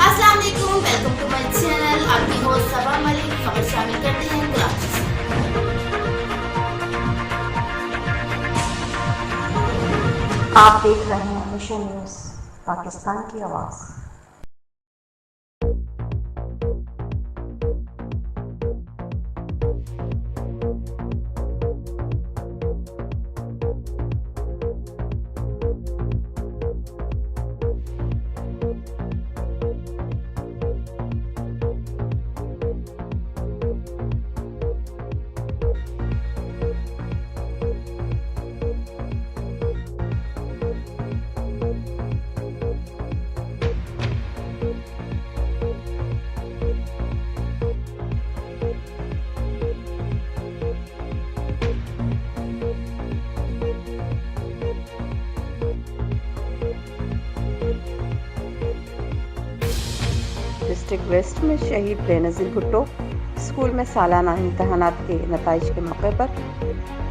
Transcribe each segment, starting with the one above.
अस्सलाम वालेकुम, welcome to my channel. आपकी होस्ट सबा मलिक। खबर शामिल करते हैं कराची से। आप देख रहे हैं मिशन न्यूज़, पाकिस्तान की आवाज़। डिस्ट्रिक्ट वेस्ट में शहीद बेनज़ीर भुट्टो स्कूल में सालाना इम्तहानात के नताइज के मौके पर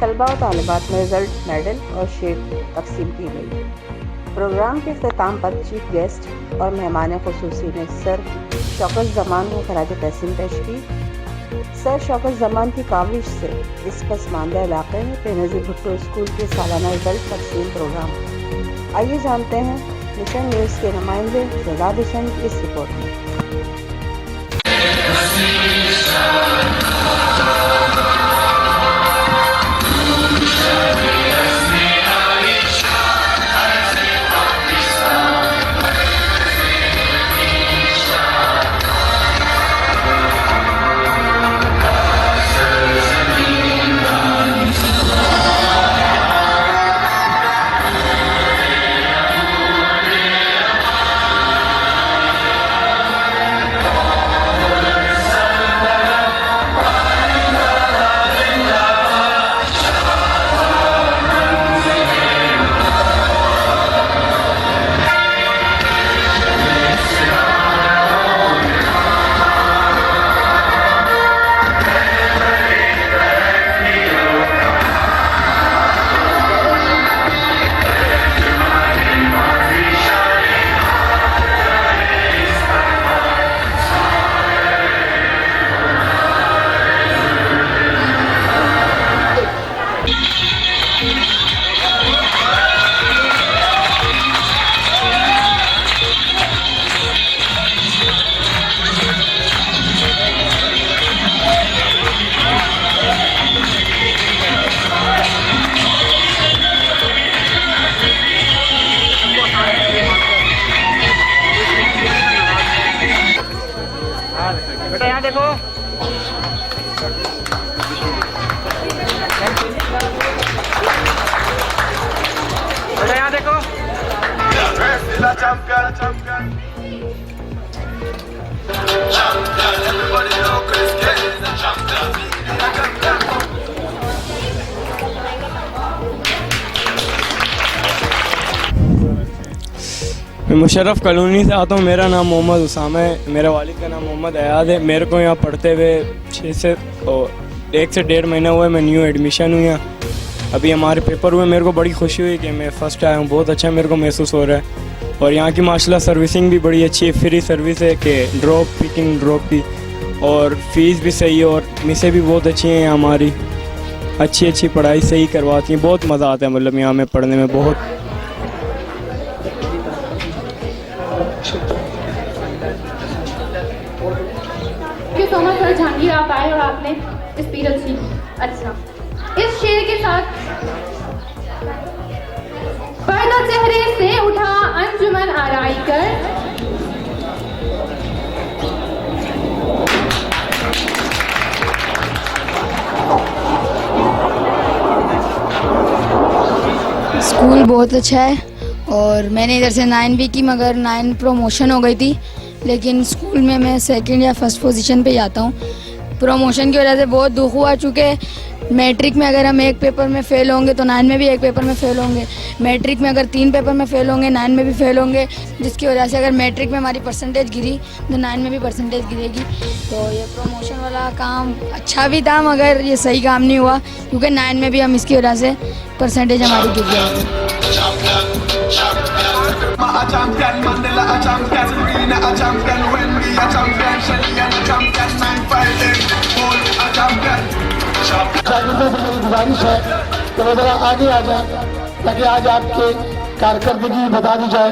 तलबा और तालिबात में रिज़ल्ट, मेडल और शेक तकसीम की गई। प्रोग्राम के अख्ताम पर चीफ गेस्ट और मेहमान खुसूसी ने सर शौकत ज़मान को खराज तहसीन पेश की। सर शौकत ज़मान की काविश से इस पसमानदा इलाके में बेनज़ीर भुट्टो स्कूल के सालाना रिज़ल्ट तकसीम प्रोग्राम। आइए जानते हैं मिशन न्यूज़ के नुमाइंदे शहजाद हुसैन की इस रिपोर्ट में। बेटा यहाँ देखो। बेटा यहाँ देखो। मैं मुशर्रफ कॉलोनी से आता हूँ। मेरा नाम मोहम्मद उसामा है। मेरे वालिद का नाम मोहम्मद अयाद है। मेरे को यहाँ पढ़ते हुए 1 से 1.5 महीना हुआ है। मैं न्यू एडमिशन हुई यहाँ। अभी हमारे पेपर हुए। मेरे को बड़ी खुशी हुई कि मैं फ़र्स्ट आया हूँ। बहुत अच्छा मेरे को महसूस हो रहा है। और यहाँ की माशाल्लाह सर्विसिंग भी बड़ी अच्छी है। फ्री सर्विस है कि ड्रॉप पिकिंग ड्रॉप की, और फ़ीस भी सही है, और मिसें भी बहुत अच्छी हैं। हमारी अच्छी पढ़ाई सही करवाती हैं। बहुत मज़ा आता है मतलब यहाँ में पढ़ने में बहुत। सो मच सर जहांगीर, आप आए और आपने स्पीच अच्छी। अच्छा, इस शेर के साथ पर्दा चेहरे से उठा अंजुमन आराई कर, स्कूल बहुत अच्छा है। और मैंने इधर से 9 भी की, मगर 9 प्रमोशन हो गई थी। लेकिन स्कूल में मैं 2nd या 1st पोजीशन पे ही आता हूँ। प्रमोशन की वजह से बहुत दुख हुआ, चूँकि मैट्रिक में अगर हम एक पेपर में फेल होंगे तो 9 में भी एक पेपर में फेल होंगे। मैट्रिक में अगर 3 पेपर में फेल होंगे 9 में भी फेल होंगे, जिसकी वजह से अगर मैट्रिक में हमारी परसेंटेज गिरी तो 9 में भी परसेंटेज गिरेगी। तो ये प्रमोशन वाला काम अच्छा भी था मगर ये सही काम नहीं हुआ, क्योंकि 9 में भी हम इसकी वजह से परसेंटेज हमारी गिर जाएगी। A champion, Mandela a champion, Serena a champion, Wendy a champion, Shelly a champion, 9-5 Paul a champion. शागिर्दों से मेरी गुजारिश है कि वो जरा आगे आ जाए ताकि आज आपके कारकर्दगी बता दी जाए।